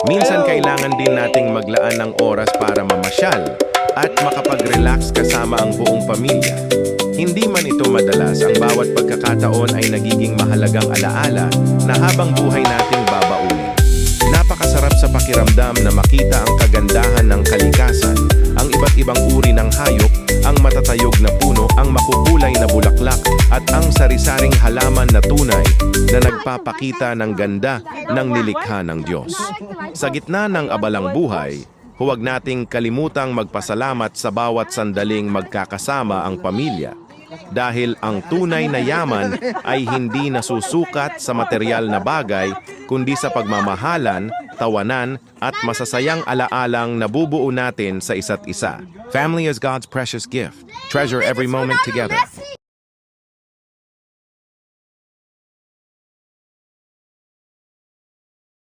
Minsan kailangan din nating maglaan ng oras para mamasyal at makapag-relax kasama ang buong pamilya. Hindi man ito madalas, ang bawat pagkakataon ay nagiging mahalagang alaala na habang buhay nating babaunin. Napakasarap sa pakiramdam na makita ang kagandahan ng kalikasan, ang iba't ibang uri ng hayop, ang matatayog na puno, ang makukulay na bulaklak, at ang sari-saring halaman na tunay na nagpapakita ng ganda ng nilikha ng Diyos. Sa gitna ng abalang buhay, huwag nating kalimutang magpasalamat sa bawat sandaling magkakasama ang pamilya. Dahil ang tunay na yaman ay hindi nasusukat sa material na bagay, kundi sa pagmamahalan, tawanan, at masasayang alaalang nabubuo natin sa isa't isa. Family is God's precious gift. Treasure every moment together.